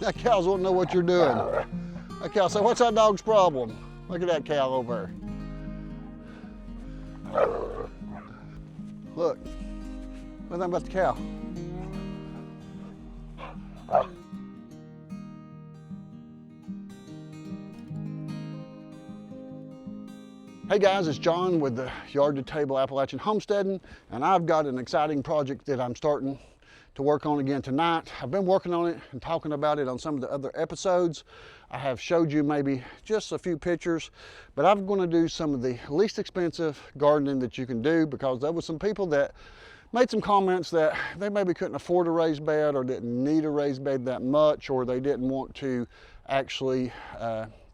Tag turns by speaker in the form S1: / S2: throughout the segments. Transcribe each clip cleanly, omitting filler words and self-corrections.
S1: That cows won't know what you're doing. That cow say, what's that dog's problem? Look at that cow over there. Look, nothing about the cow. Hey guys, it's John with the Yard to Table Appalachian Homesteading, and I've got an exciting project that I'm starting to work on again tonight. I've been working on it and talking about it on some of the other episodes. I have showed you maybe just a few pictures, but I'm going to do some of the least expensive gardening that you can do, because there were some people that made some comments that they maybe couldn't afford a raised bed or didn't need a raised bed that much, or they didn't want to actually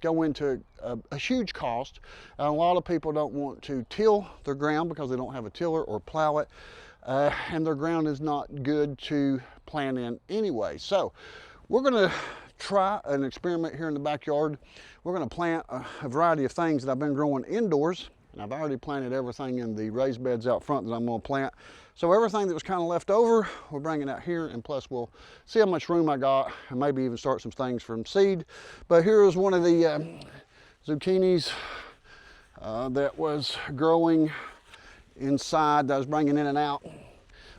S1: go into a huge cost. And a lot of people don't want to till their ground because they don't have a tiller or plow it, and their ground is not good to plant in anyway. So we're going to try an experiment here in the backyard. We're going to plant a variety of things that I've been growing indoors, and I've already planted everything in the raised beds out front that I'm going to plant. So everything that was kind of left over, we're bringing out here, and plus we'll see how much room I got and maybe even start some things from seed. But here is one of the zucchinis that was growing inside that I was bringing in and out.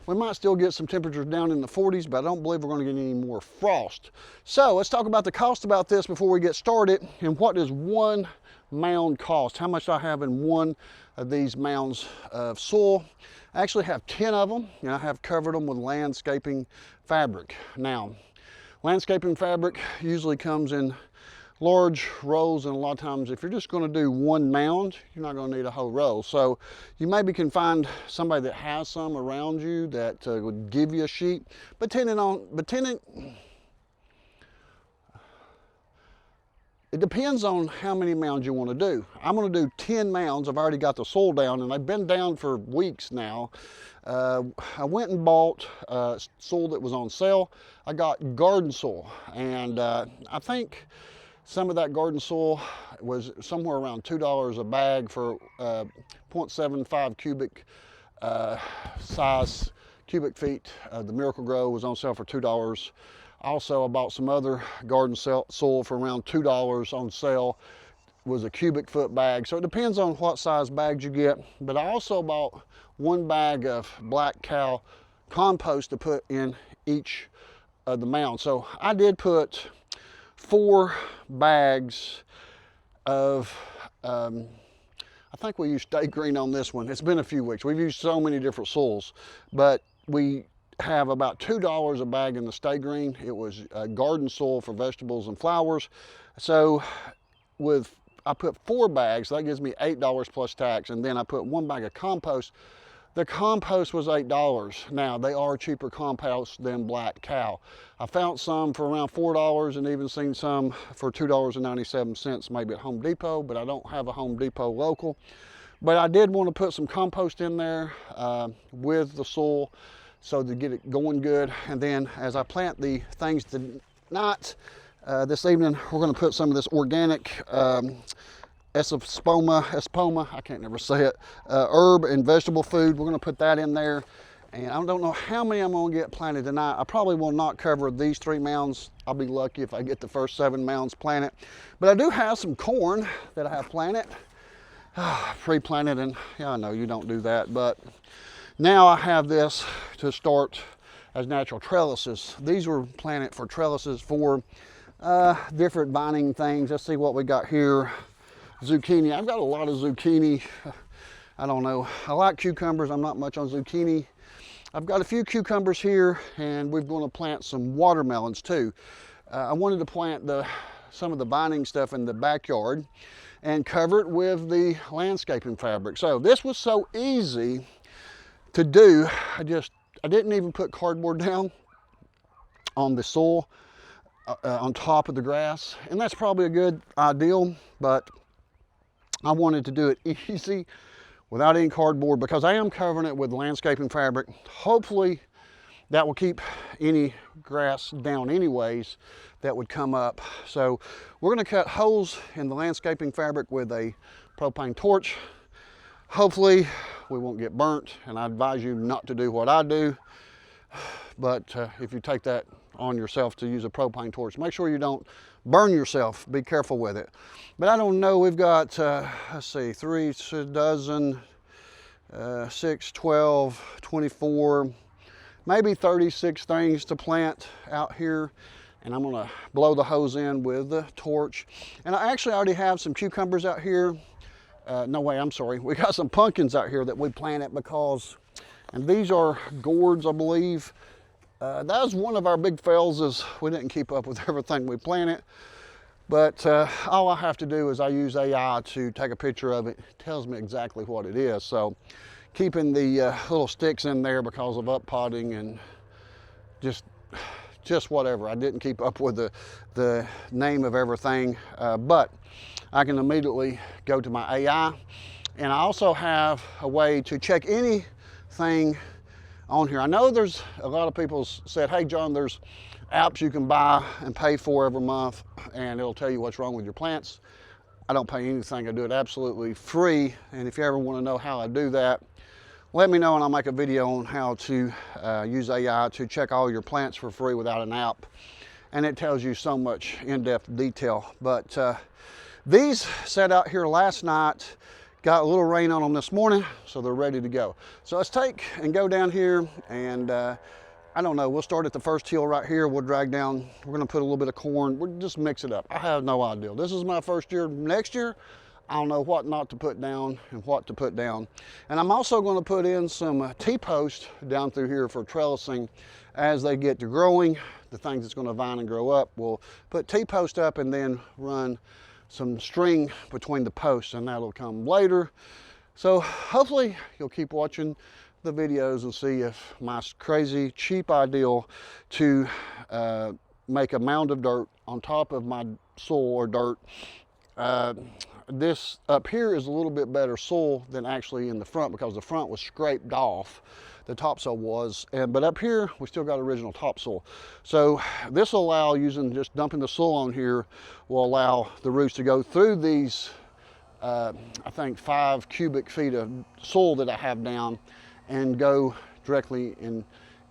S1: We might still get some temperatures down in the 40s, but I don't believe we're going to get any more frost. So let's talk about the cost about this before we get started, and what does one mound cost? How much do I have in one of these mounds of soil? I actually have 10 of them, and I have covered them with landscaping fabric. Now, landscaping fabric usually comes in large rolls, and a lot of times if you're just going to do one mound, you're not going to need a whole roll. So you maybe can find somebody that has some around you that would give you a sheet, but it depends on how many mounds you want to do. I'm going to do 10 mounds. I've already got the soil down, and they've been down for weeks now. I went and bought soil that was on sale. I got garden soil, and I think some of that garden soil was somewhere around $2 a bag for 0.75 cubic size cubic feet. The Miracle Grow was on sale for $2. Also, I bought some other garden soil for around $2 on sale. It was a cubic foot bag. So it depends on what size bags you get. But I also bought one bag of black cow compost to put in each of the mounds. So I did put 4 bags of, I think we used Stay Green on this one. It's been a few weeks. We've used so many different soils, but we have about $2 a bag in the Stay Green. It was garden soil for vegetables and flowers. So I put 4 bags, so that gives me $8 plus tax, and then I put 1 bag of compost. The compost was $8. Now, they are cheaper compost than black cow. I found some for around $4 and even seen some for $2.97 maybe at Home Depot, but I don't have a Home Depot local. But I did want to put some compost in there with the soil, so to get it going good. And then as I plant the things tonight, this evening, we're going to put some of this organic espoma, I can't never say it, herb and vegetable food. We're going to put that in there. And I don't know how many I'm going to get planted tonight. I probably will not cover these 3 mounds. I'll be lucky if I get the first 7 mounds planted. But I do have some corn that I have planted, pre-planted, and yeah, I know you don't do that, but now I have this to start as natural trellises. These were planted for trellises for different vining things. Let's see what we got here. Zucchini. I've got a lot of zucchini. I don't know. I like cucumbers. I'm not much on zucchini. I've got a few cucumbers here, and we're going to plant some watermelons too. I wanted to plant some of the vining stuff in the backyard and cover it with the landscaping fabric. So this was so easy to do. I didn't even put cardboard down on the soil on top of the grass, and that's probably a good ideal, but I wanted to do it easy without any cardboard, because I am covering it with landscaping fabric. Hopefully that will keep any grass down anyways that would come up. So we're going to cut holes in the landscaping fabric with a propane torch. Hopefully we won't get burnt, and I advise you not to do what I do. But if you take that on yourself to use a propane torch. Make sure you don't burn yourself. Be careful with it. But I don't know, we've got, let's see, 3 dozen, 6, 12, 24, maybe 36 things to plant out here. And I'm gonna blow the hose in with the torch. And I actually already have some cucumbers out here. No way, I'm sorry. We got some pumpkins out here that we planted because, and these are gourds, I believe. That was one of our big fails, is we didn't keep up with everything we planted. But all I have to do is I use AI to take a picture of it. It tells me exactly what it is. So keeping the little sticks in there because of up potting and just whatever. I didn't keep up with the name of everything, but I can immediately go to my AI. And I also have a way to check anything on here. I know there's a lot of people said, hey John, there's apps you can buy and pay for every month and it'll tell you what's wrong with your plants. I don't pay anything, I do it absolutely free. And if you ever want to know how I do that, let me know and I'll make a video on how to use AI to check all your plants for free without an app. And it tells you so much in-depth detail. But these set out here last night, got a little rain on them this morning, so they're ready to go. So let's take and go down here and I don't know, we'll start at the first hill right here. We'll drag down, we're gonna put a little bit of corn. We'll just mix it up. I have no idea. This is my first year. Next year, I don't know what not to put down and what to put down. And I'm also going to put in some T-post down through here for trellising as they get to growing. The things that's going to vine and grow up, we'll put T-post up and then run some string between the posts, and that'll come later. So hopefully you'll keep watching the videos and see if my crazy cheap idea to make a mound of dirt on top of my soil or dirt, this up here is a little bit better soil than actually in the front because the front was scraped off, the topsoil was, but up here we still got original topsoil. So this will allow, using just dumping the soil on here, will allow the roots to go through these, I think 5 cubic feet of soil that I have down and go directly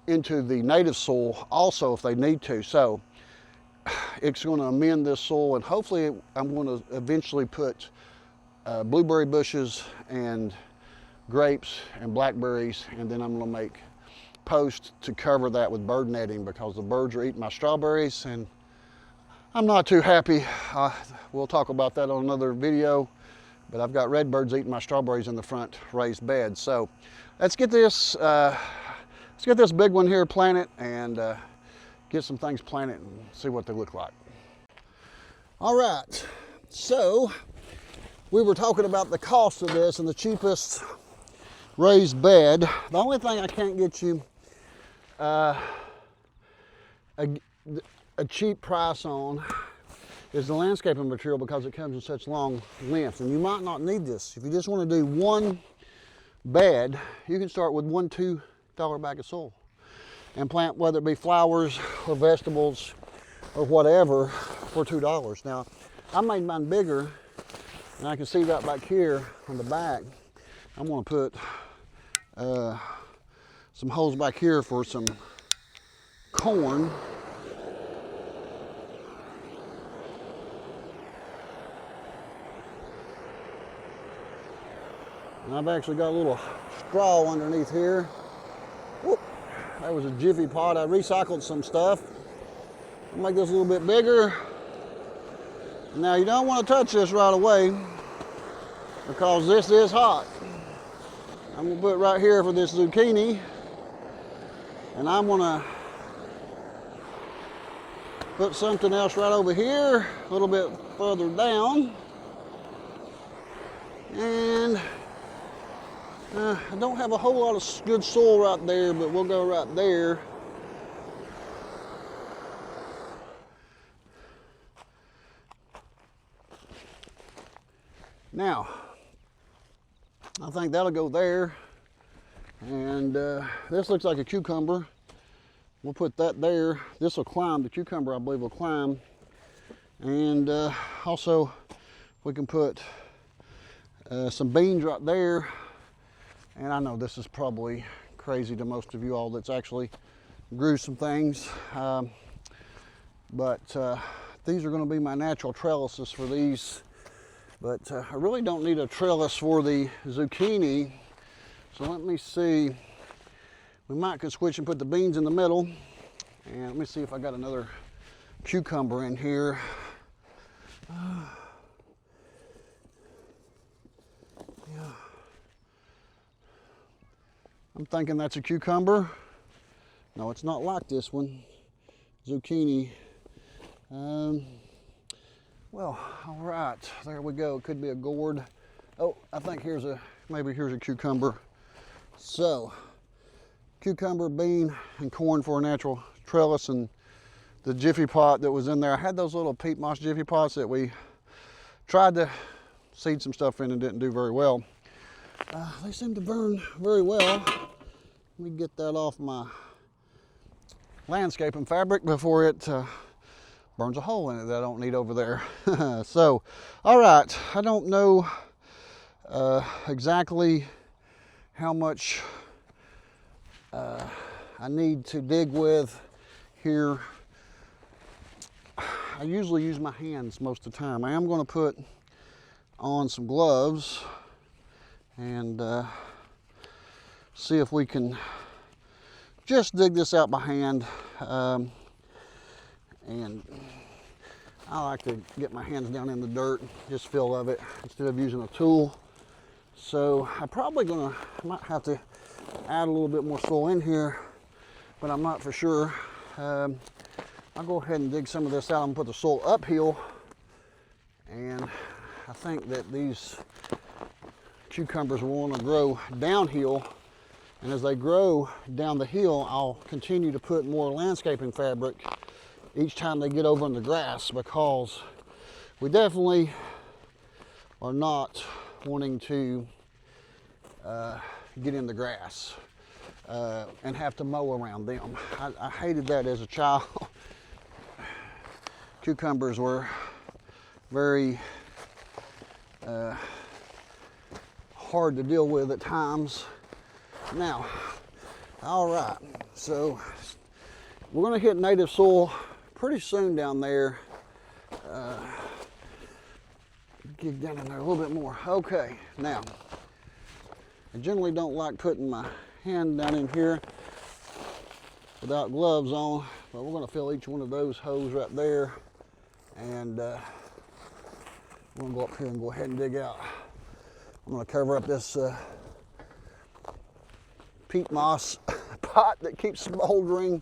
S1: into the native soil also if they need to. So it's going to amend this soil, and hopefully I'm going to eventually put blueberry bushes and grapes and blackberries, and then I'm going to make posts to cover that with bird netting because the birds are eating my strawberries and I'm not too happy. We'll talk about that on another video, but I've got red birds eating my strawberries in the front raised bed. So let's get this big one here planted and get some things planted and see what they look like. All right, so we were talking about the cost of this and the cheapest raised bed. The only thing I can't get you a cheap price on is the landscaping material because it comes in such long length, and you might not need this. If you just want to do one bed, you can start with $1-2 bag of soil and plant, whether it be flowers or vegetables or whatever, for $2. Now, I made mine bigger, and I can see right back here on the back, I'm gonna put some holes back here for some corn. And I've actually got a little straw underneath here. Whoop. That was a Jiffy pot. I recycled some stuff. I'll make this a little bit bigger. Now you don't want to touch this right away because this is hot. I'm gonna put it right here for this zucchini, and I'm gonna put something else right over here, a little bit further down. And I don't have a whole lot of good soil right there, but we'll go right there. Now, I think that'll go there. And this looks like a cucumber. We'll put that there. This will climb. The cucumber, I believe, will climb. And also, we can put some beans right there. And I know this is probably crazy to most of you all that's actually grew some things. but these are going to be my natural trellises for these. But I really don't need a trellis for the zucchini. So let me see. We might could switch and put the beans in the middle. And let me see if I got another cucumber in here. Yeah. I'm thinking that's a cucumber. No, it's not like this one. Zucchini. Well, all right, there we go. It could be a gourd. Oh, I think maybe here's a cucumber. So, cucumber, bean, and corn for a natural trellis, and the Jiffy pot that was in there. I had those little peat moss Jiffy pots that we tried to seed some stuff in and didn't do very well. They seem to burn very well. Let me get that off my landscaping fabric before it burns a hole in it that I don't need over there. So, all right, I don't know exactly how much I need to dig with here. I usually use my hands most of the time. I am going to put on some gloves and see if we can just dig this out by hand. And I like to get my hands down in the dirt, just feel of it, instead of using a tool. So I'm probably might have to add a little bit more soil in here, but I'm not for sure. I'll go ahead and dig some of this out and put the soil uphill. And I think that these cucumbers will want to grow downhill. And as they grow down the hill, I'll continue to put more landscaping fabric each time they get over in the grass, because we definitely are not wanting to get in the grass and have to mow around them. I hated that as a child. Cucumbers were very hard to deal with at times. Now, all right, so we're going to hit native soil pretty soon down there. Get down in there a little bit more. Okay, now, I generally don't like putting my hand down in here without gloves on, but we're going to fill each one of those holes right there, and we're going to go up here and go ahead and dig out. I'm going to cover up this peat moss pot that keeps smoldering,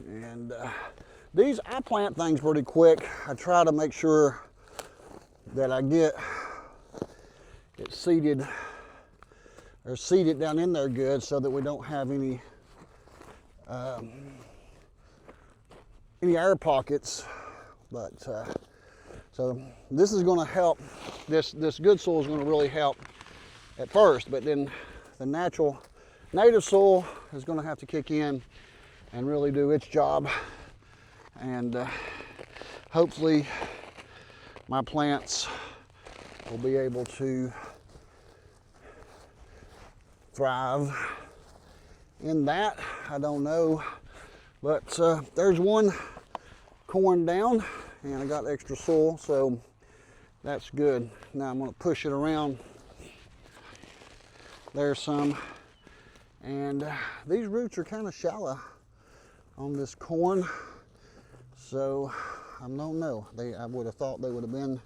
S1: and I plant things pretty quick. I try to make sure that I get it seeded or seed it down in there good, so that we don't have any air pockets. But so this is going to help. This good soil is going to really help at first, but then the native soil is going to have to kick in and really do its job. And hopefully my plants will be able to thrive in that. I don't know, but there's one corn down, and I got extra soil, so that's good. Now I'm going to push it around. There's some, and these roots are kind of shallow on this corn, so I don't know. I would have thought they would have been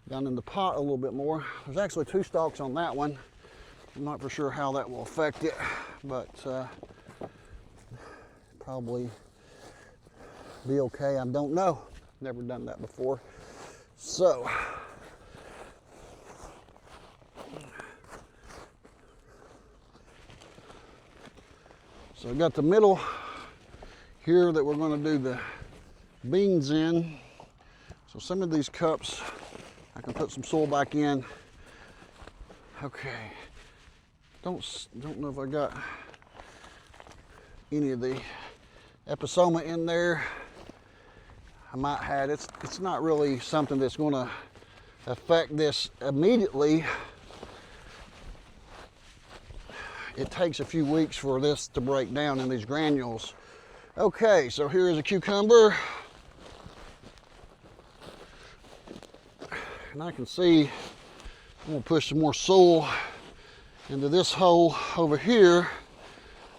S1: down in the pot a little bit more. There's actually 2 stalks on that one. I'm not for sure how that will affect it, but probably be okay. I don't know. Never done that before. So I've got the middle here that we're going to do the beans in. So some of these cups, I can put some soil back in. Okay. Don't know if I got any of the episoma in there. I might have. It's not really something that's going to affect this immediately. It takes a few weeks for this to break down in these granules. Okay, so here is a cucumber. and I can see I'm gonna push some more soil into this hole over here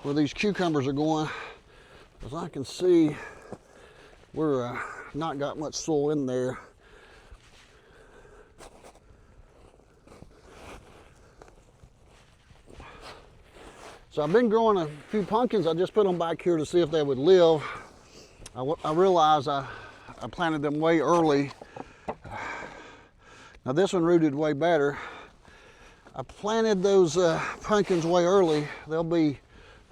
S1: where these cucumbers are going, because I can see we're not got much soil in there. So I've been growing a few pumpkins. I just put them back here to see if they would live. I realized I planted them way early. Now this one rooted way better. I planted those pumpkins way early. They'll be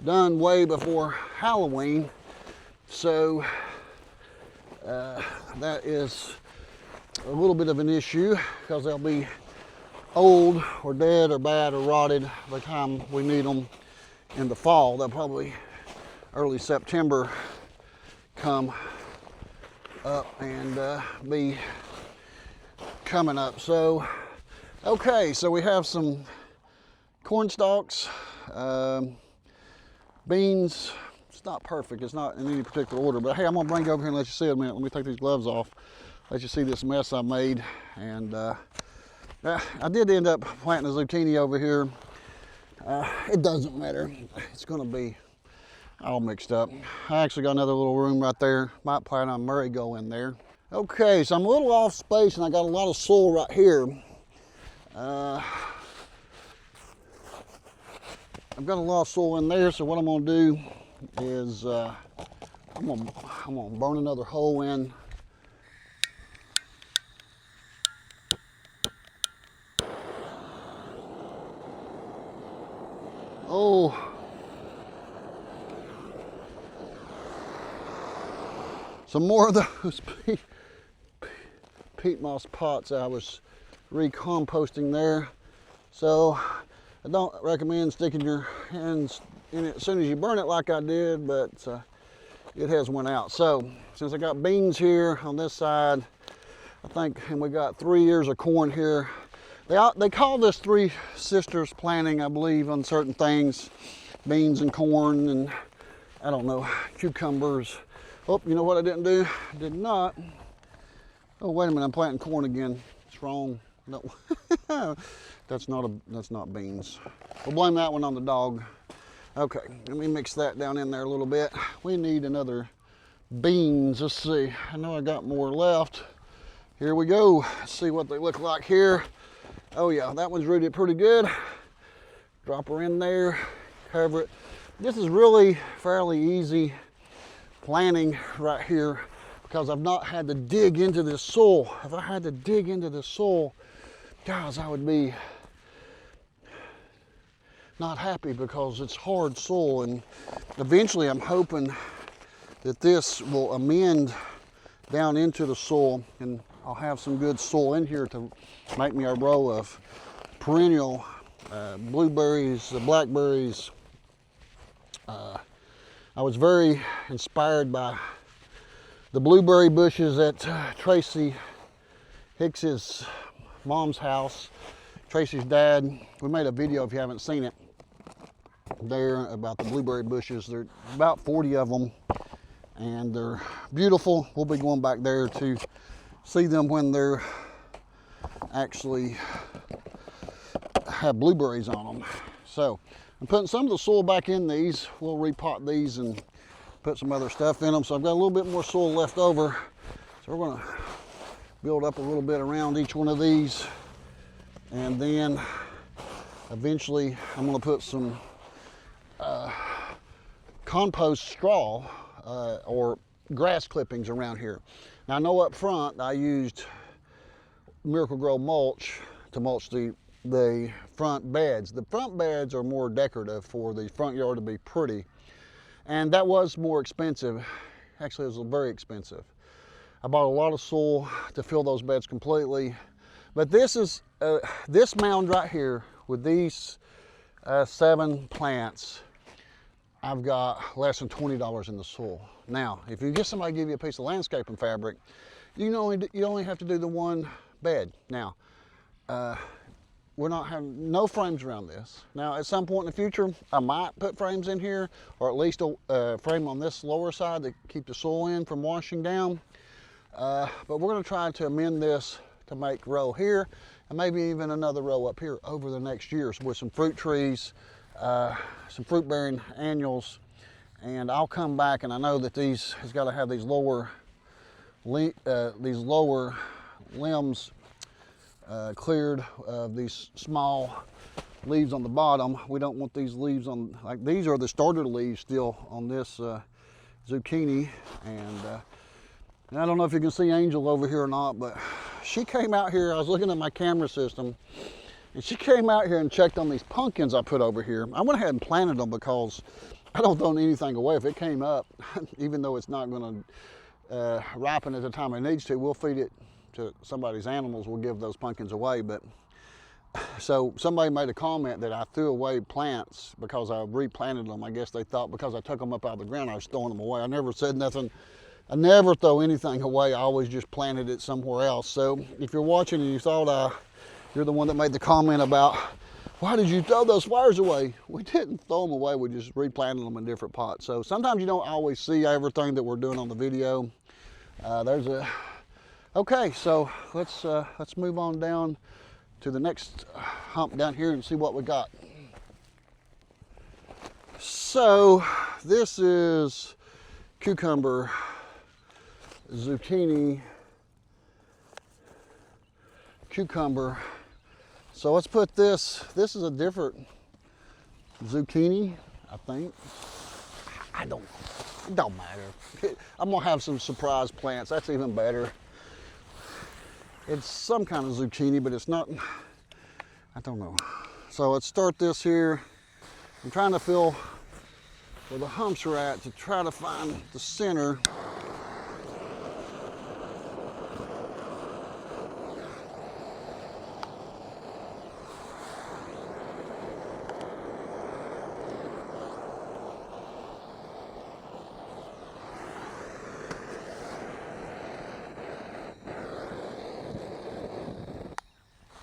S1: done way before Halloween. So that is a little bit of an issue because they'll be old or dead or bad or rotted by the time we need them in the fall. They'll probably early September come up and be coming up. So okay, so we have some corn stalks, beans. It's not perfect, it's not in any particular order, but hey, I'm gonna bring it over here and let you see it a minute. Let me take these gloves off, let you see this mess I made. And I did end up planting a zucchini over here. It doesn't matter, it's gonna be all mixed up. I actually got another little room right there. Might plant a marigold in there. Okay, so I'm a little off space and I got a lot of soil right here. I've got a lot of soil in there, so what I'm gonna do is I'm gonna burn another hole in. Oh, some more of those peat moss pots I was recomposting there. So I don't recommend sticking your hands in it as soon as you burn it like I did, but it has went out. So since I got beans here on this side, I think, and we got 3 ears of corn here. They call this three sisters planting, I believe, on certain things, beans and corn and I don't know, cucumbers. Oh, you know what I didn't do? I did not. Oh, wait a minute, I'm planting corn again. It's wrong. No, that's not beans. We'll blame that one on the dog. Okay, let me mix that down in there a little bit. We need another beans. Let's see. I know I got more left. Here we go. Let's see what they look like here. Oh yeah, that one's rooted pretty good. Drop her in there, cover it. This is really fairly easy planting right here because I've not had to dig into this soil. If I had to dig into this soil, guys, I would be not happy because it's hard soil, and eventually I'm hoping that this will amend down into the soil and I'll have some good soil in here to make me a row of perennial blueberries, blackberries. I was very inspired by the blueberry bushes at Tracy Hicks's mom's house. Tracy's dad, we made a video if you haven't seen it there about the blueberry bushes. There are about 40 of them and they're beautiful. We'll be going back there to see them when they're actually have blueberries on them. So I'm putting some of the soil back in these. We'll repot these and put some other stuff in them. So I've got a little bit more soil left over. So we're gonna build up a little bit around each one of these. And then eventually I'm gonna put some compost straw or grass clippings around here. Now I know up front I used Miracle Grow mulch to mulch the front beds. The front beds are more decorative for the front yard to be pretty, and that was more expensive. Actually, it was very expensive. I bought a lot of soil to fill those beds completely, but this is this mound right here with these 7 plants, I've got less than $20 in the soil. Now, if you get somebody to give you a piece of landscaping fabric, you only have to do the one bed. Now, we're not having no frames around this. Now, at some point in the future, I might put frames in here, or at least a frame on this lower side to keep the soil in from washing down. But we're going to try to amend this to make row here, and maybe even another row up here over the next years with some fruit trees, some fruit-bearing annuals, and I'll come back, and I know that these has got to have these lower limbs cleared of these small leaves on the bottom. We don't want these leaves on, like these are the starter leaves still on this zucchini, and I don't know if you can see Angel over here or not, but she came out here. I was looking at my camera system, and she came out here and checked on these pumpkins I put over here. I went ahead and planted them because I don't throw anything away. If it came up, even though it's not going to ripen at the time it needs to, we'll feed it to somebody's animals. We'll give those pumpkins away. But so somebody made a comment that I threw away plants because I replanted them. I guess they thought because I took them up out of the ground I was throwing them away. I never said nothing. I never throw anything away. I always just planted it somewhere else. So if you're watching and you thought you're the one that made the comment about, why did you throw those flowers away? We didn't throw them away. We just replanted them in different pots. So sometimes you don't always see everything that we're doing on the video. Okay, so let's move on down to the next hump down here and see what we got. So this is cucumber, zucchini, cucumber. So let's put this is a different zucchini, I think. I don't know, it don't matter. I'm gonna have some surprise plants, that's even better. It's some kind of zucchini, but it's not, I don't know. So let's start this here. I'm trying to feel where the humps are at to try to find the center.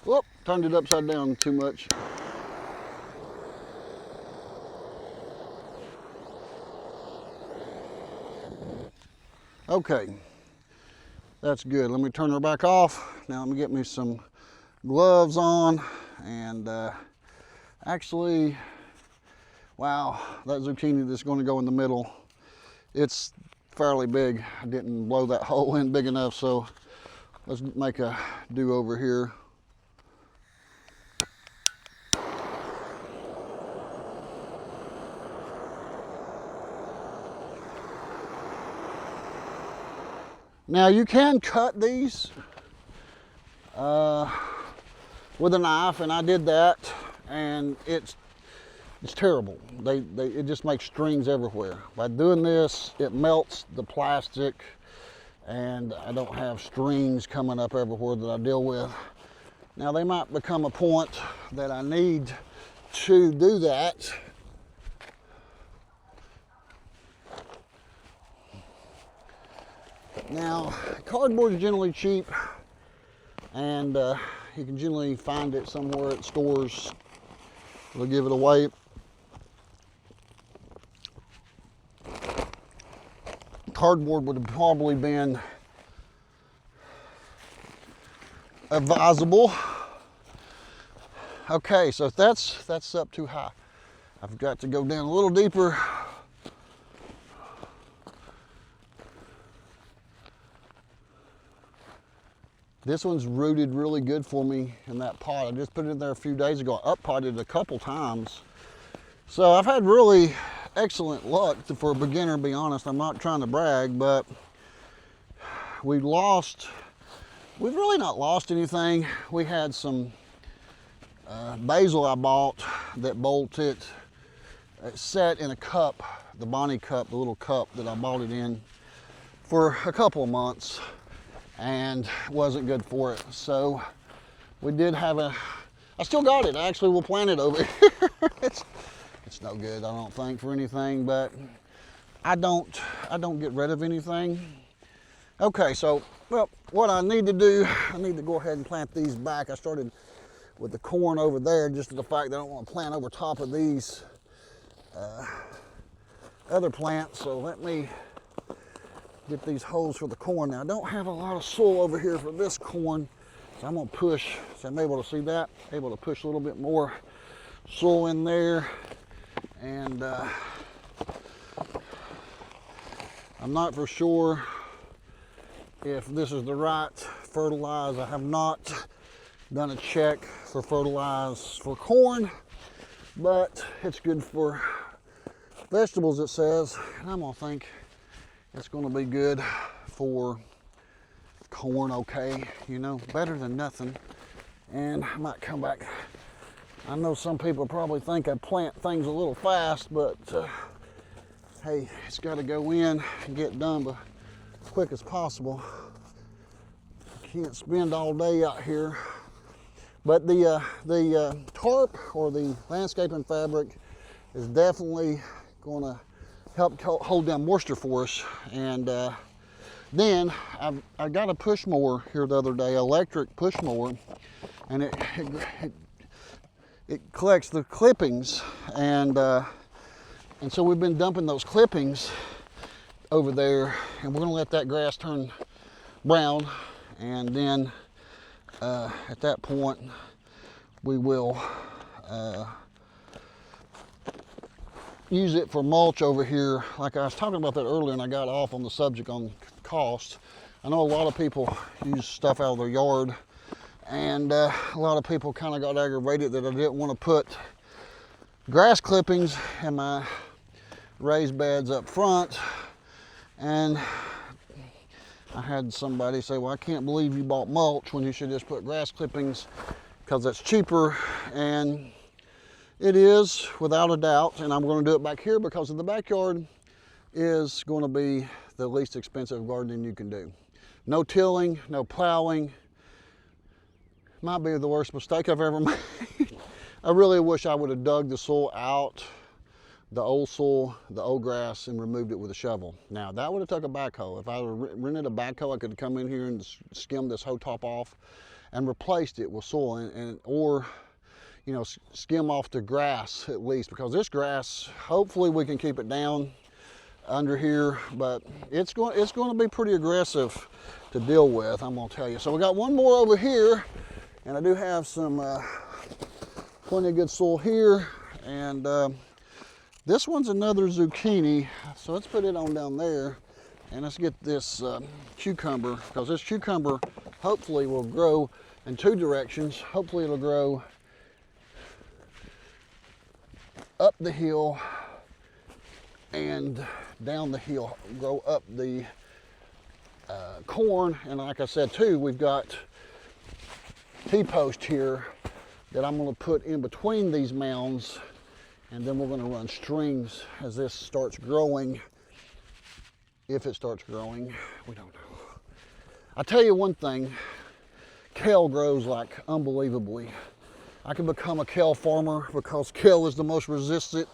S1: Whoop, turned it upside down too much. Okay, that's good. Let me turn her back off. Now let me get me some gloves on, and actually, wow, that zucchini that's going to go in the middle, it's fairly big. I didn't blow that hole in big enough, so let's make a do-over here. Now you can cut these with a knife, and I did that, and it's terrible. It just makes strings everywhere. By doing this, it melts the plastic, and I don't have strings coming up everywhere that I deal with. Now they might become a point that I need to do that. Now, cardboard is generally cheap, and you can generally find it somewhere at stores. They'll give it away. Cardboard would have probably been advisable. Okay, so that's up too high. I've got to go down a little deeper. This one's rooted really good for me in that pot. I just put it in there a few days ago. I up-potted it a couple times. So I've had really excellent luck for a beginner, to be honest. I'm not trying to brag, but we've really not lost anything. We had some basil I bought that bolted. It sat in a cup, the Bonnie cup, the little cup that I bought it in, for a couple of months, and wasn't good for it. So we did have I still got it. I actually will plant it over here. It's no good, I don't think, for anything, but I don't get rid of anything. Okay, so, well, what I need to do, I need to go ahead and plant these back. I started with the corn over there, just the fact that I don't want to plant over top of these other plants. So let me get these holes for the corn. Now I don't have a lot of soil over here for this corn, So I'm gonna push, so I'm able to see that, able to push a little bit more soil in there. And I'm not for sure if this is the right fertilize. I have not done a check for fertilize for corn, but it's good for vegetables, it says. And I'm gonna think it's gonna be good for corn, okay, you know, better than nothing. And I might come back. I know some people probably think I plant things a little fast, but hey, it's got to go in and get done as quick as possible. Can't spend all day out here. But the tarp or the landscaping fabric is definitely going to help hold down moisture for us. And then I got a push mower here the other day, electric push mower, and it collects the clippings, and so we've been dumping those clippings over there, and we're gonna let that grass turn brown, and then at that point we will use it for mulch over here. Like I was talking about that earlier, and I got off on the subject on cost. I know a lot of people use stuff out of their yard, and a lot of people kind of got aggravated that I didn't want to put grass clippings in my raised beds up front. And I had somebody say, well, I can't believe you bought mulch when you should just put grass clippings because that's cheaper. And it is, without a doubt, and I'm going to do it back here because in the backyard is going to be the least expensive gardening you can do. No tilling, no plowing. Might be the worst mistake I've ever made. I really wish I would have dug the soil out, the old soil, the old grass, and removed it with a shovel. Now, that would have took a backhoe. If I rented a backhoe, I could come in here and skim this whole top off and replaced it with soil, or you know, skim off the grass at least, because this grass, hopefully we can keep it down under here, but it's going to be pretty aggressive to deal with, I'm going to tell you. So we got one more over here, and I do have some plenty of good soil here, and this one's another zucchini, so let's put it on down there, and let's get this cucumber, because this cucumber hopefully will grow in two directions. Hopefully it'll grow up the hill and down the hill, grow up the corn. And like I said too, we've got T-post here that I'm going to put in between these mounds, and then we're going to run strings as this starts growing. If it starts growing, we don't know. I'll tell you one thing, kale grows like unbelievably. I can become a kale farmer because kale is the most resistant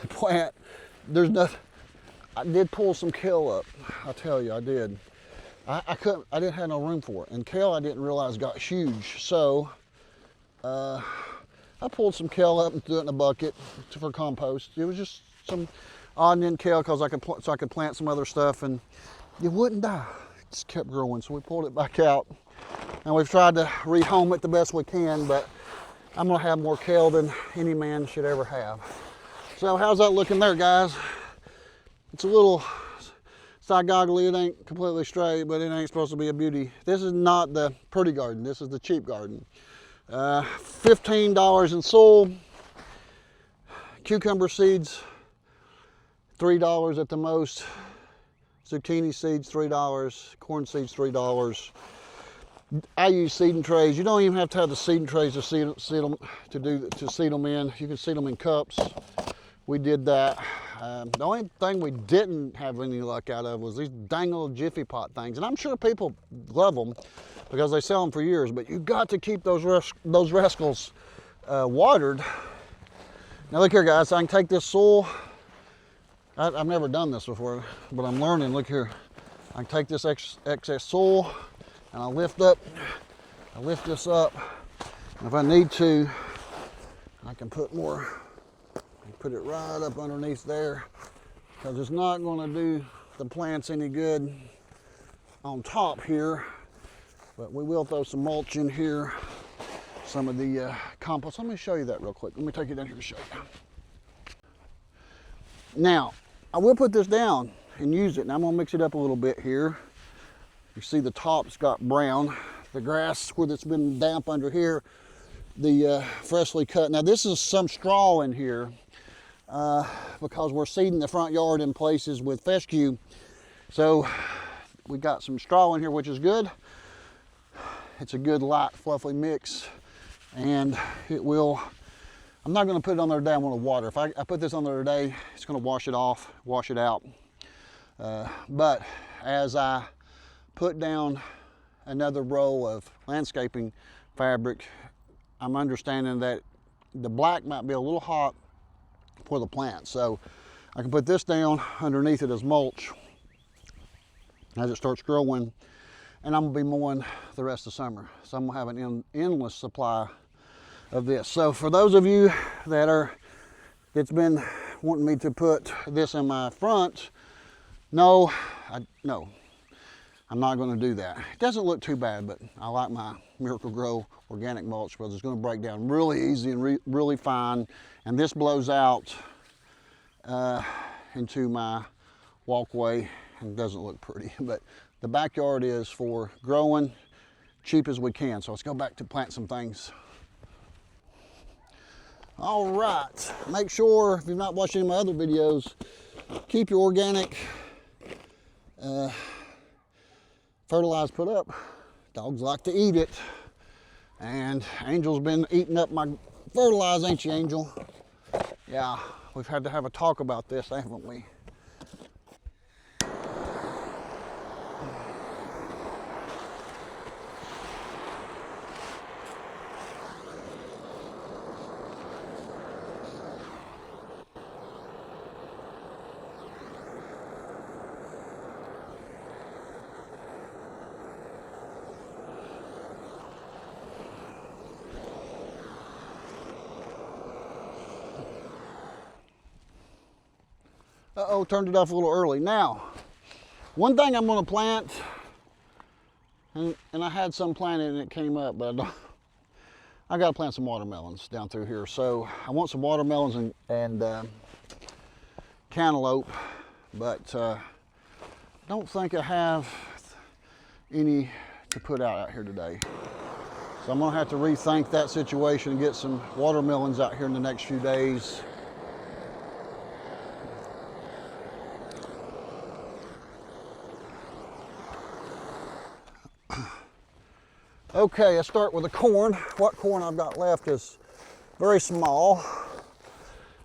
S1: plant. There's nothing. I did pull some kale up. I tell you, I did. I couldn't. I didn't have no room for it. And kale, I didn't realize got huge. So I pulled some kale up and threw it in a bucket for compost. It was just some odd and end kale because I could plant some other stuff, and it wouldn't die. It just kept growing. So we pulled it back out. And we've tried to rehome it the best we can, but I'm gonna have more kale than any man should ever have. So how's that looking there, guys? It's a little side goggly, it ain't completely straight, but it ain't supposed to be a beauty. This is not the pretty garden, this is the cheap garden. $15 in soil, cucumber seeds, $3 at the most, zucchini seeds, $3, corn seeds, $3. I use seeding trays. You don't even have to have the seeding trays to seed them in. You can seed them in cups. We did that. The only thing we didn't have any luck out of was these dang little Jiffy Pot things. And I'm sure people love them because they sell them for years, but you got to keep those rascals watered. Now look here, guys, I can take this soil. I've never done this before, but I'm learning. Look here. I can take this excess soil, and I lift this up, and if I need to, I can put more, put it right up underneath there, because it's not going to do the plants any good on top here But we will throw some mulch in here, some of the compost. Let me show you that real quick. Let me take you down here to show you. Now, I will put this down and use it, and I'm gonna mix it up a little bit here. You see the top's got brown. The grass where it's been damp under here, the freshly cut. Now this is some straw in here because we're seeding the front yard in places with fescue. So we got some straw in here, which is good. It's a good light fluffy mix, and it will, I'm not going to put it on there today. I want to water. If I put this on there today, it's going to wash it off, wash it out. But as I put down another row of landscaping fabric, I'm understanding that the black might be a little hot for the plant. So I can put this down underneath it as mulch as it starts growing, and I'm gonna be mowing the rest of the summer. So I'm gonna have an endless supply of this. So for those of you that's been wanting me to put this in my front, no, I'm not going to do that. It doesn't look too bad, but I like my Miracle-Gro organic mulch because it's going to break down really easy and really fine. And this blows out into my walkway and doesn't look pretty. But the backyard is for growing cheap as we can. So let's go back to plant some things. All right, make sure if you've not watched any of my other videos, keep your organic fertilizer put up. Dogs like to eat it, and Angel's been eating up my fertilizer, ain't you, Angel? Yeah, we've had to have a talk about this, haven't we? Uh-oh, turned it off a little early. Now, one thing I'm going to plant, and I had some planted and it came up, but I got to plant some watermelons down through here. So I want some watermelons and cantaloupe, but don't think I have any to put out here today. So I'm going to have to rethink that situation and get some watermelons out here in the next few days. Okay, let's start with the corn. What corn I've got left is very small,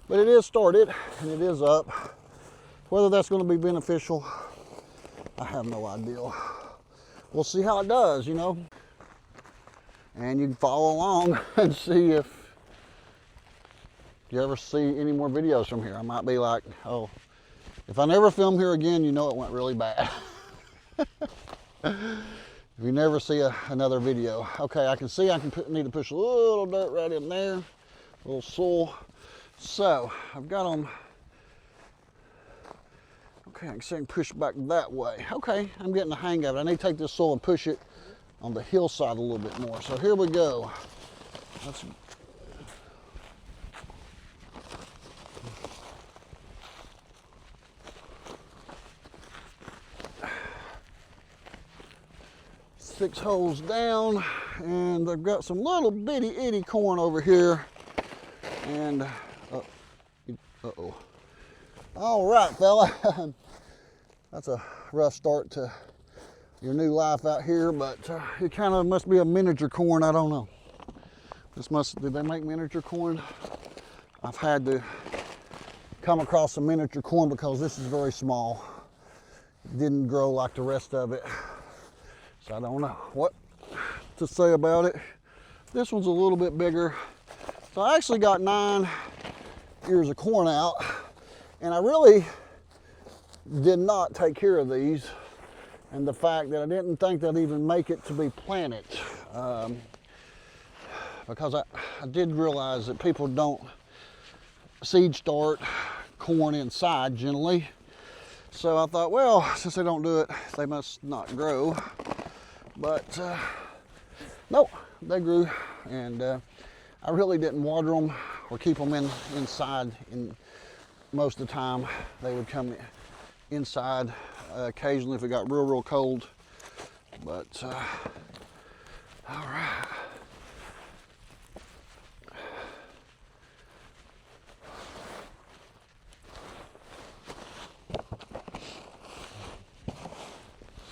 S1: but it is started and it is up. Whether that's going to be beneficial, I have no idea. We'll see how it does, you know. And you can follow along and see if you ever see any more videos from here. I might be like, oh, if I never film here again, you know it went really bad. If you never see another video. Okay, I can see I need to push a little dirt right in there, a little soil. So I've got them. Okay, I can see I can push back that way. Okay, I'm getting the hang of it. I need to take this soil and push it on the hillside a little bit more. So here we go. Let's 6 holes down, and I've got some little bitty itty corn over here. And uh-oh. All right, fella. That's a rough start to your new life out here, but it kind of must be a miniature corn. I don't know. Did they make miniature corn? I've had to come across some miniature corn because this is very small. It didn't grow like the rest of it. So I don't know what to say about it. This one's a little bit bigger. So I actually got 9 ears of corn out, and I really did not take care of these. And the fact that I didn't think they'd even make it to be planted. Because I did realize that people don't seed start corn inside generally. So I thought, well, since they don't do it, they must not grow. But Nope, they grew, and I really didn't water them or keep them inside. Most of the time, they would come inside occasionally if it got real cold. But all right.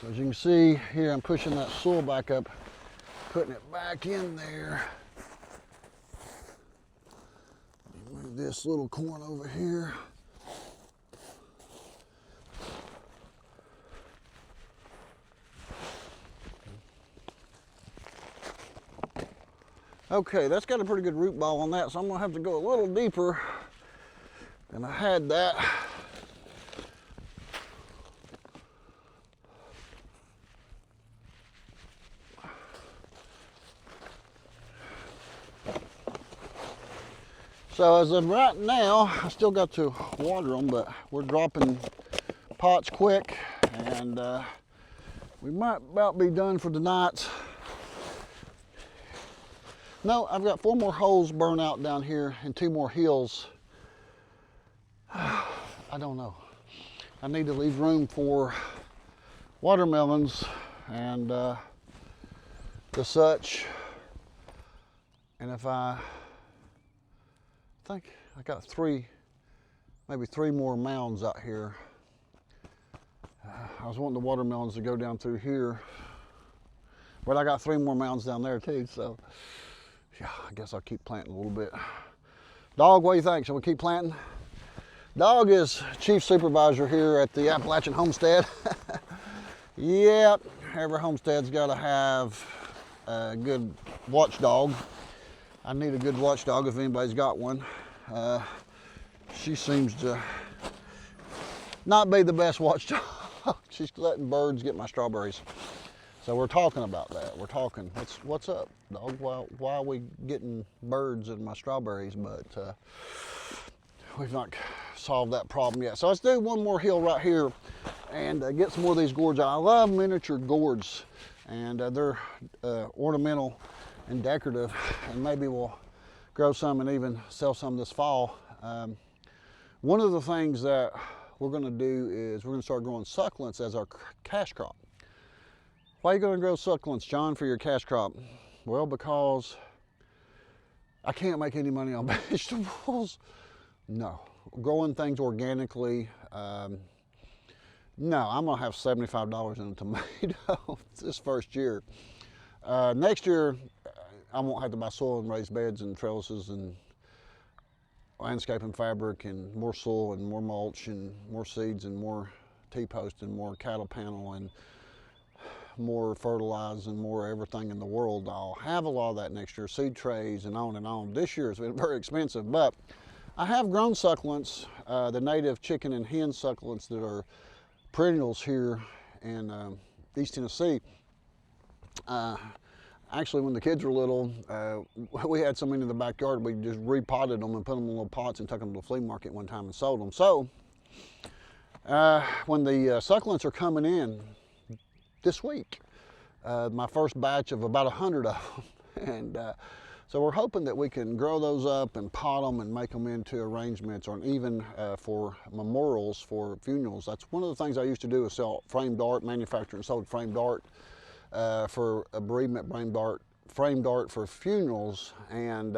S1: So as you can see here, I'm pushing that soil back up, putting it back in there. Move this little corn over here. Okay, that's got a pretty good root ball on that, so I'm gonna have to go a little deeper than I had that. So as of right now, I still got to water them, but we're dropping pots quick, and we might about be done for tonight. No, I've got 4 more holes burned out down here and 2 more hills. I don't know. I need to leave room for watermelons and the such. And if I think I got maybe 3 more mounds out here. I was wanting the watermelons to go down through here, but I got 3 more mounds down there too, so yeah, I guess I'll keep planting a little bit. Dog, what do you think? Shall we keep planting? Dog is chief supervisor here at the Appalachian Homestead. Yep, every homestead's got to have a good watchdog. I need a good watchdog if anybody's got one. She seems to not be the best watchdog. She's letting birds get my strawberries. So we're talking about that. We're talking, what's up, dog? Why are we getting birds in my strawberries? But we've not solved that problem yet. So let's do one more hill right here and get some more of these gourds. I love miniature gourds, and they're ornamental and decorative, and maybe we'll grow some and even sell some this fall. One of the things that we're going to do is we're going to start growing succulents as our cash crop. Why are you going to grow succulents, John, for your cash crop? Well, because I can't make any money on vegetables. No, growing things organically. No, I'm going to have $75 in a tomato this first year. Next year, I won't have to buy soil and raised beds and trellises and landscaping fabric and more soil and more mulch and more seeds and more T-post and more cattle panel and more fertilizer and more everything in the world. I'll have a lot of that next year, seed trays and on and on. This year has been very expensive, but I have grown succulents, the native chicken and hen succulents that are perennials here in East Tennessee. Actually, when the kids were little, we had so many in the backyard, we just repotted them and put them in little pots and took them to the flea market one time and sold them. So when the succulents are coming in this week, my first batch of about 100 of them, and so we're hoping that we can grow those up and pot them and make them into arrangements, or even for memorials, for funerals. That's one of the things I used to do, is sell framed art, manufacture and sold framed art for a bereavement, framed art for funerals. And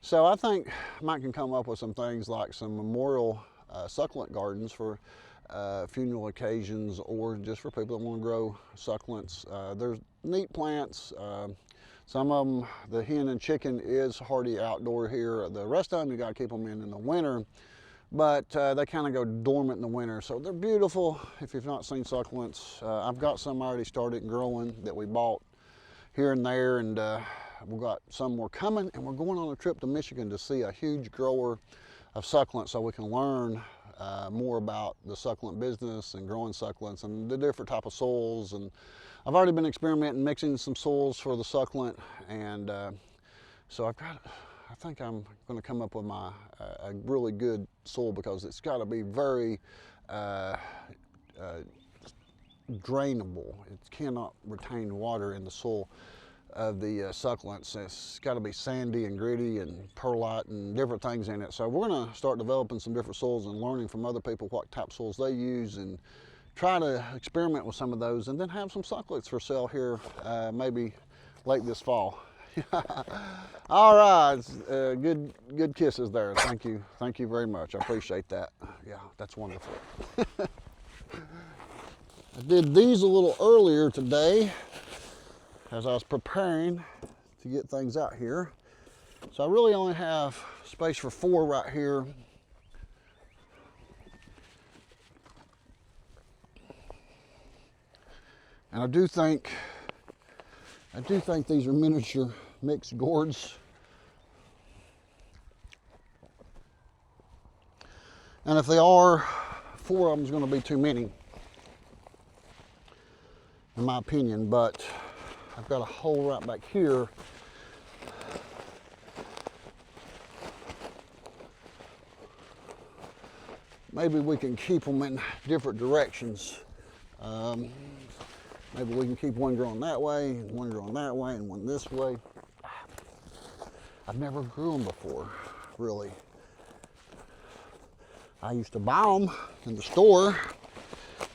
S1: so I think Mike can come up with some things like some memorial succulent gardens for funeral occasions, or just for people that want to grow succulents. There's neat plants. Some of them, the hen and chicken is hardy outdoor here. The rest of them, you got to keep them in the winter, but they kind of go dormant in the winter. So they're beautiful if you've not seen succulents. I've got some already started growing that we bought here and there, and we've got some more coming, and we're going on a trip to Michigan to see a huge grower of succulents so we can learn more about the succulent business and growing succulents and the different type of soils. And I've already been experimenting mixing some soils for the succulent, and so I think I'm going to come up with a really good soil, because it's got to be very drainable. It cannot retain water in the soil of the succulents. It's got to be sandy and gritty and perlite and different things in it. So we're going to start developing some different soils and learning from other people what type of soils they use and try to experiment with some of those, and then have some succulents for sale here maybe late this fall. All right, good kisses there. Thank you very much. I appreciate that. Yeah, that's wonderful. I did these a little earlier today as I was preparing to get things out here. So I really only have space for 4 right here. And I do think these are miniature mixed gourds. And if they are, 4 of them is going to be too many, in my opinion. But I've got a hole right back here. Maybe we can keep them in different directions. Maybe we can keep one growing that way, and one growing that way, and one this way. I've never grew them before, really. I used to buy them in the store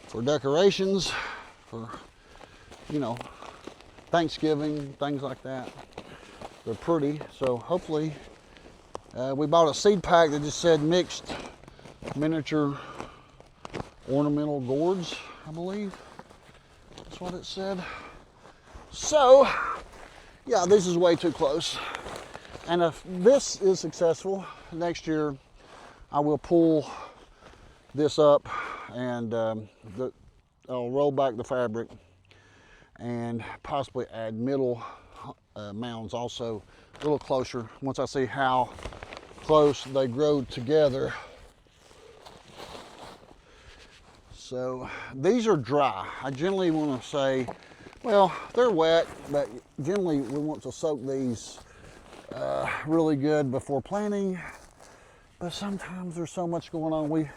S1: for decorations, for, you know, Thanksgiving, things like that. They're pretty, so hopefully, we bought a seed pack that just said mixed miniature ornamental gourds, I believe. That's what it said. So, yeah, this is way too close. And if this is successful, next year I will pull this up and I'll roll back the fabric and possibly add middle mounds also a little closer once I see how close they grow together. So these are dry. I generally want to say, well, they're wet, but generally we want to soak these really good before planting. But sometimes there's so much going on. We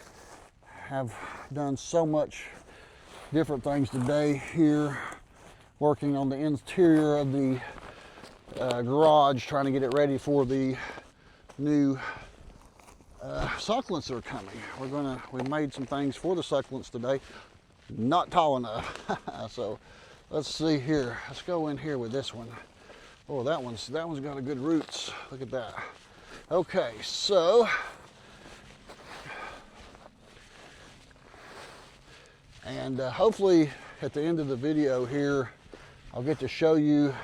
S1: have done so much different things today here, working on the interior of the garage, trying to get it ready for the new succulents that are coming. We made some things for the succulents today, not tall enough. So let's see here. Let's go in here with this one. Oh, that one's got a good roots. Look at that. Okay, so and hopefully at the end of the video here, I'll get to show you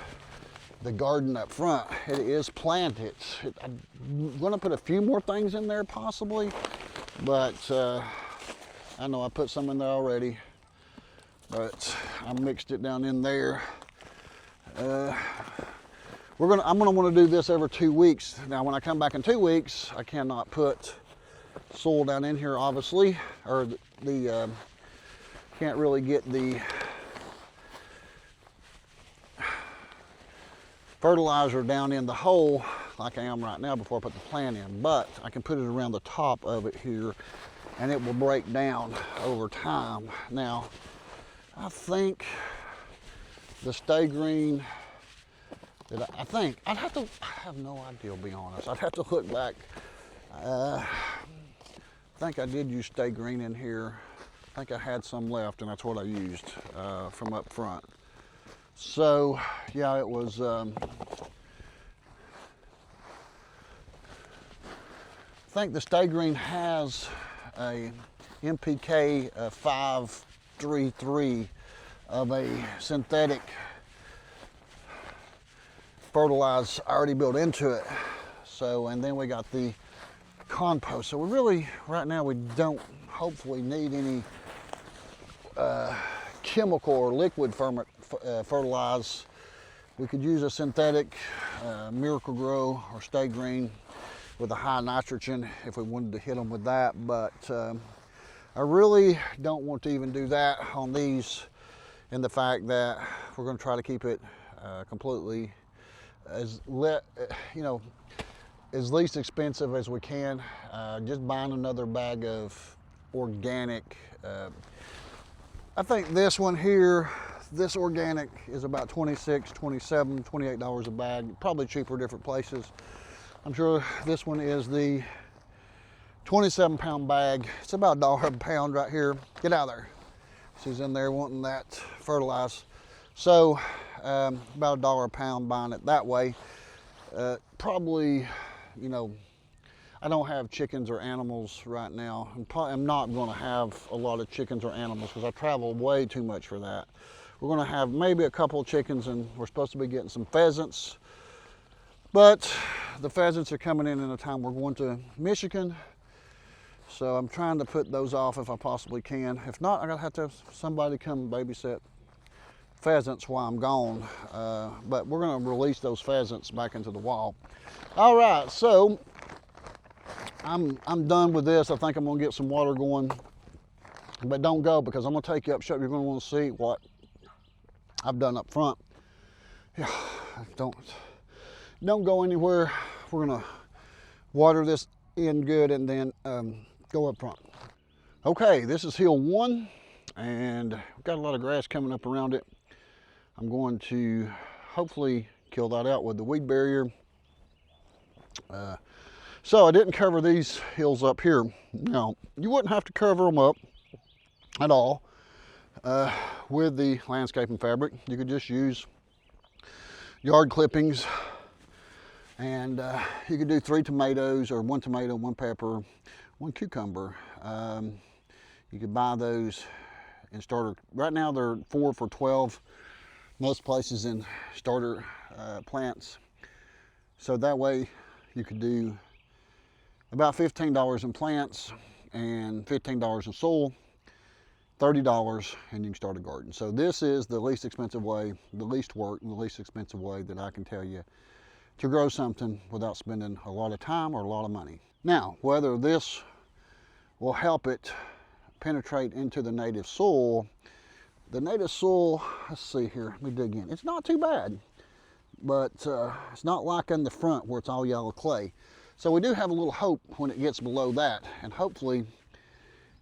S1: the garden up front. It is planted. I'm going to put a few more things in there possibly, but I know I put some in there already, but I mixed it down in there. I'm going to want to do this every 2 weeks. Now when I come back in 2 weeks, I cannot put soil down in here obviously, or the can't really get the fertilizer down in the hole like I am right now before I put the plant in, but I can put it around the top of it here and it will break down over time. Now, I think the stay green that I have no idea, to be honest. I'd have to look back. I think I did use stay green in here. I think I had some left and that's what I used from up front. So yeah, it was I think the stay green has a NPK 533 of a synthetic fertilizer already built into it. So, and then we got the compost. So we really, right now, we don't hopefully need any chemical or liquid fertilizer. We could use a synthetic Miracle Grow or Stay Green with a high nitrogen if we wanted to hit them with that, but I really don't want to even do that on these, in the fact that we're going to try to keep it completely as least expensive as we can. Just buying another bag of organic. I think this one here, this organic is about $26, $27, $28 a bag, probably cheaper different places. I'm sure this one is the 27-pound bag. It's about $1 a pound right here. Get out of there. She's in there wanting that fertilized. So about $1 a pound buying it that way. Probably, you know, I don't have chickens or animals right now. I'm not going to have a lot of chickens or animals because I travel way too much for that. We're going to have maybe a couple of chickens, and we're supposed to be getting some pheasants. But the pheasants are coming in a time we're going to Michigan. So I'm trying to put those off if I possibly can. If not, I'm going to have somebody come babysit pheasants while I'm gone. But we're going to release those pheasants back into the wild. All right, so I'm done with this. I think I'm gonna get some water going, but don't go, because I'm gonna take you up shop. You're gonna want to see what I've done up front. Yeah, don't go anywhere. We're gonna water this in good and then go up front. Okay, this is hill 1, and we've got a lot of grass coming up around it. I'm going to hopefully kill that out with the weed barrier. So I didn't cover these hills up here. Now, you wouldn't have to cover them up at all with the landscaping fabric. You could just use yard clippings, and you could do 3 tomatoes, or 1 tomato, 1 pepper, 1 cucumber. You could buy those in starter. Right now they're 4 for $12 most places in starter plants. So that way you could do about $15 in plants and $15 in soil, $30, and you can start a garden. So this is the least expensive way, the least work, and the least expensive way that I can tell you to grow something without spending a lot of time or a lot of money. Now, whether this will help it penetrate into the native soil, let's see here, let me dig in. It's not too bad, but it's not like in the front where it's all yellow clay. So we do have a little hope when it gets below that, and hopefully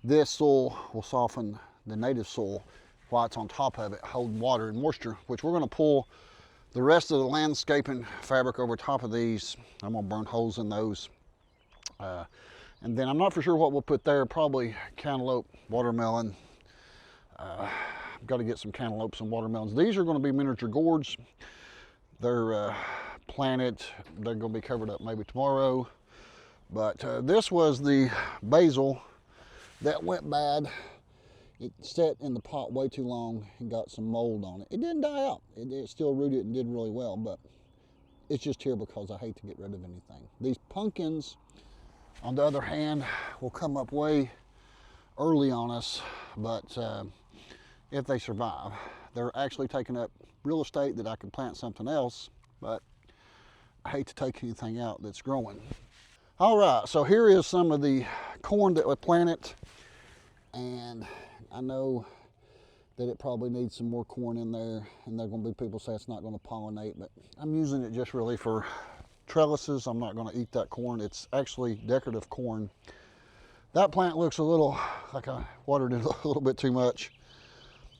S1: this soil will soften the native soil while it's on top of it, holding water and moisture, which we're going to pull the rest of the landscaping fabric over top of these. I'm going to burn holes in those. And then I'm not for sure what we'll put there, probably cantaloupe, watermelon. I've got to get some cantaloupes and watermelons. These are going to be miniature gourds. They're planted. They're going to be covered up maybe tomorrow. But this was the basil that went bad. It sat in the pot way too long and got some mold on it. It didn't die out. It still rooted and did really well, but it's just here because I hate to get rid of anything. These pumpkins, on the other hand, will come up way early on us, but if they survive, they're actually taking up real estate that I could plant something else, but I hate to take anything out that's growing. All right, so here is some of the corn that we planted, and I know that it probably needs some more corn in there, and there are going to be people say it's not going to pollinate, but I'm using it just really for trellises. I'm not going to eat that corn. It's actually decorative corn. That plant looks a little like I watered it a little bit too much.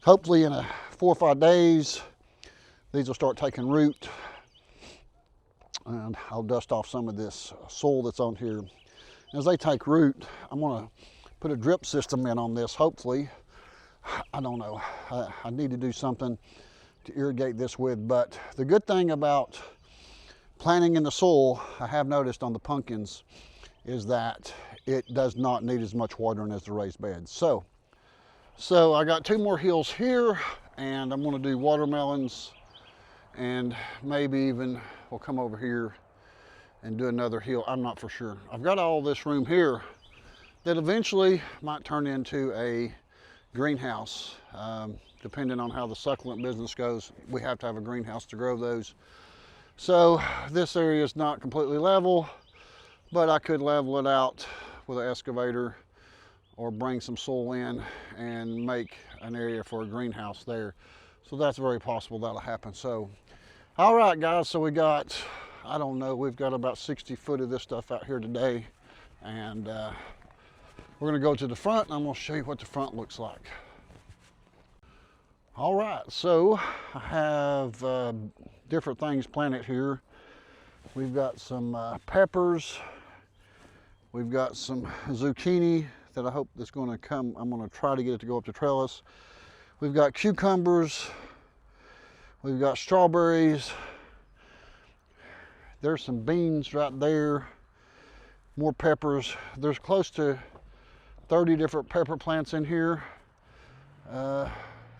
S1: Hopefully in 4 or 5 days, these will start taking root, and I'll dust off some of this soil that's on here. As they take root, I'm going to put a drip system in on this, hopefully. I don't know. I need to do something to irrigate this with, but the good thing about planting in the soil, I have noticed on the pumpkins, is that it does not need as much watering as the raised beds. So I got 2 more hills here, and I'm going to do watermelons, and maybe even we'll come over here and do another hill. I'm not for sure. I've got all this room here that eventually might turn into a greenhouse. Depending on how the succulent business goes, we have to have a greenhouse to grow those. So this area is not completely level, but I could level it out with an excavator or bring some soil in and make an area for a greenhouse there. So that's very possible that'll happen. So, all right guys, so we got, I don't know, we've got about 60 foot of this stuff out here today, and we're gonna go to the front, and I'm gonna show you what the front looks like. All right, so I have different things planted here. We've got some peppers. We've got some zucchini that I hope is going to come. I'm going to try to get it to go up the trellis. We've got cucumbers. We've got strawberries. There's some beans right there. More peppers. There's close to 30 different pepper plants in here.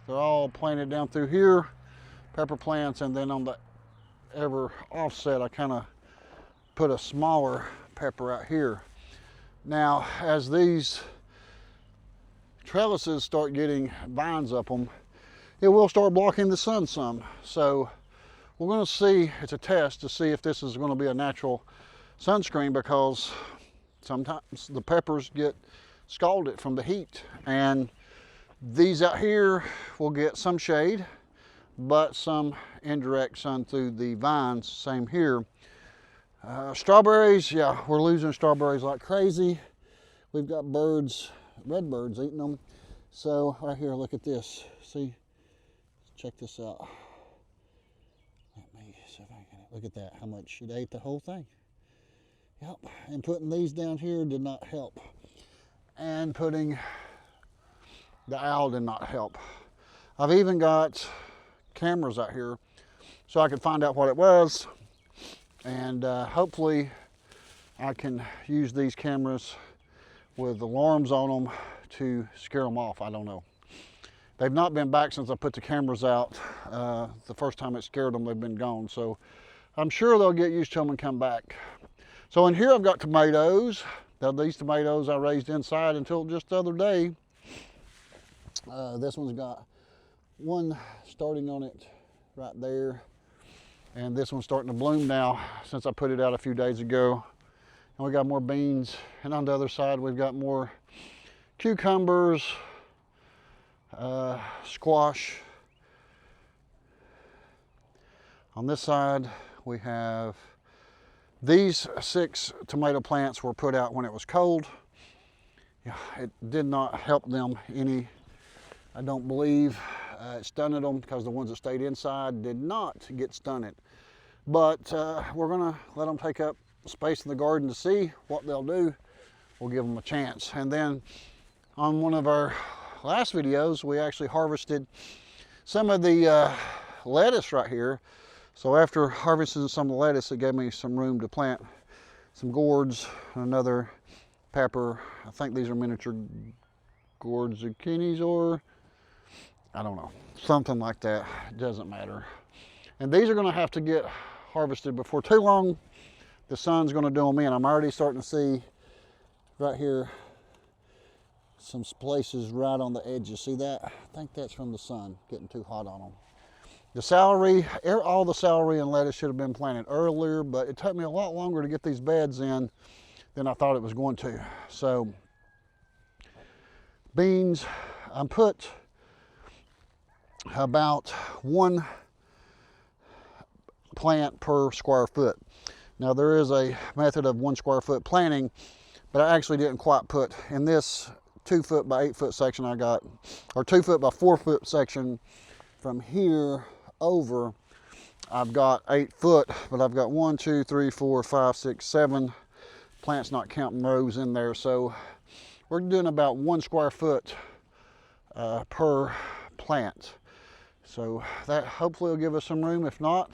S1: They're all planted down through here, pepper plants, and then on the ever offset, I kind of put a smaller pepper out here. Now, as these trellises start getting vines up them, it will start blocking the sun some. So we're going to see, it's a test to see if this is going to be a natural sunscreen, because sometimes the peppers get scalded from the heat, and these out here will get some shade, but some indirect sun through the vines. Same here. Strawberries, yeah, we're losing strawberries like crazy. We've got birds, red birds eating them. So right here, look at this. See, check this out. Let me see if I can, look at that, how much it ate the whole thing. Yep, and putting these down here did not help. And putting the owl did not help. I've even got cameras out here so I could find out what it was, and hopefully I can use these cameras with alarms on them to scare them off. I don't know. They've not been back since I put the cameras out. The first time it scared them, they've been gone. So I'm sure they'll get used to them and come back. So in here I've got tomatoes. Now these tomatoes I raised inside until just the other day. This one's got one starting on it right there, and this one's starting to bloom now since I put it out a few days ago. And we got more beans, and on the other side we've got more cucumbers, squash. On this side we have these 6 tomato plants were put out when it was cold. Yeah, it did not help them any. I don't believe it stunted them, because the ones that stayed inside did not get stunted. But we're gonna let them take up space in the garden to see what they'll do. We'll give them a chance. And then on one of our last videos, we actually harvested some of the lettuce right here. So after harvesting some of the lettuce, it gave me some room to plant some gourds, another pepper. I think these are miniature gourd zucchinis, or I don't know, something like that. It doesn't matter. And these are going to have to get harvested before too long. The sun's going to do them in. I'm already starting to see right here some places right on the edges. See that? I think that's from the sun getting too hot on them. The celery, all the celery and lettuce should have been planted earlier, but it took me a lot longer to get these beds in than I thought it was going to. So beans, I put about 1 plant per square foot. Now there is a method of 1 square foot planting, but I actually didn't quite put in this 2 foot by 8 foot section I got, or 2 foot by 4 foot section from here over. I've got 8 foot, but I've got 1, 2, 3, 4, 5, 6, 7 plants, not counting rows in there. So we're doing about 1 square foot per plant. So that hopefully will give us some room. If not,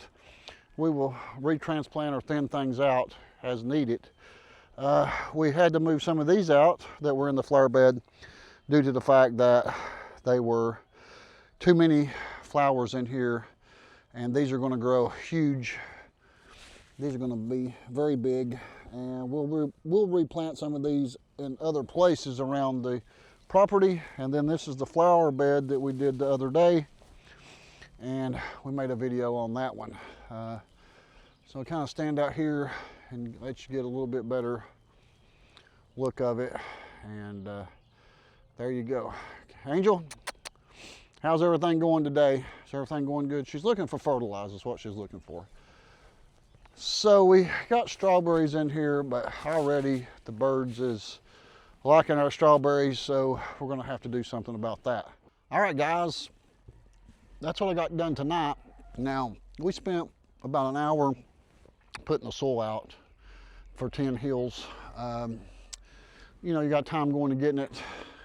S1: we will retransplant or thin things out as needed. We had to move some of these out that were in the flower bed due to the fact that they were too many flowers in here, and these are going to grow huge. These are going to be very big, and we'll replant some of these in other places around the property. And then this is the flower bed that we did the other day, and we made a video on that one. So I kind of stand out here and let you get a little bit better look of it. And there you go. Angel, how's everything going today? Is everything going good? She's looking for fertilizer, is what she's looking for. So we got strawberries in here, but already the birds is liking our strawberries, so we're gonna have to do something about that. All right, guys, that's what I got done tonight. Now, we spent about an hour putting the soil out for 10 hills. You know, you got time going to getting it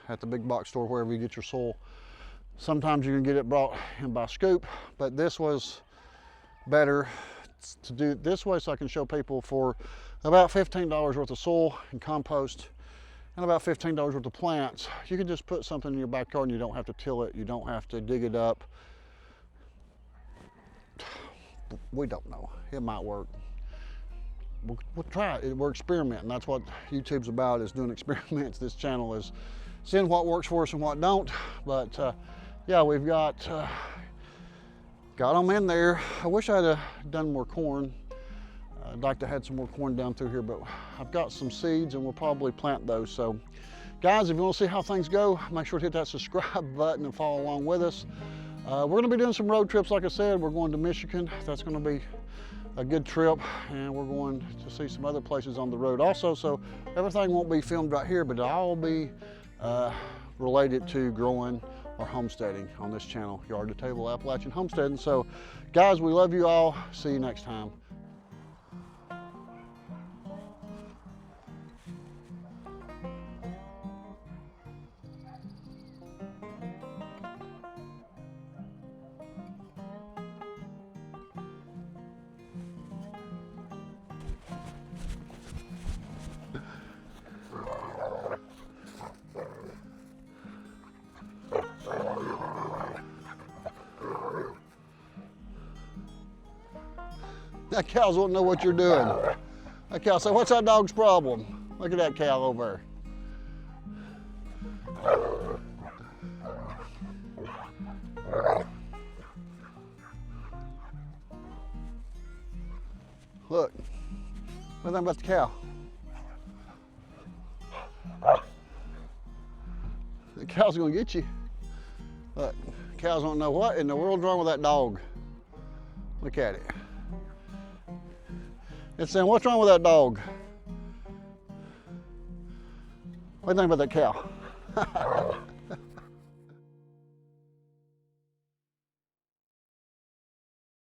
S1: at the big box store, wherever you get your soil. Sometimes you can get it brought in by scoop, but this was better to do it this way, so I can show people for about $15 worth of soil and compost and about $15 worth of plants. You can just put something in your backyard and you don't have to till it, you don't have to dig it up. We don't know, it might work. We'll try it. We're experimenting. That's what YouTube's about, is doing experiments. This channel is seeing what works for us and what don't. But yeah, we've got them in there. I wish I'd have done more corn. I'd like to have had some more corn down through here, but I've got some seeds and we'll probably plant those. So guys, if you want to see how things go, make sure to hit that subscribe button and follow along with us. We're going to be doing some road trips. Like I said, we're going to Michigan. That's going to be a good trip, and we're going to see some other places on the road also. So everything won't be filmed right here, but it'll all be related to growing or homesteading on this channel, Yard to Table Appalachian Homesteading. So guys, we love you all. See you next time. That cows won't know what you're doing. That cow said, "What's that dog's problem? Look at that cow over there." Look, what do you think about the cow? The cow's gonna get you. Look, cows don't know what in the world's wrong with that dog. Look at it. It's saying, "What's wrong with that dog?" What do you think about that cow?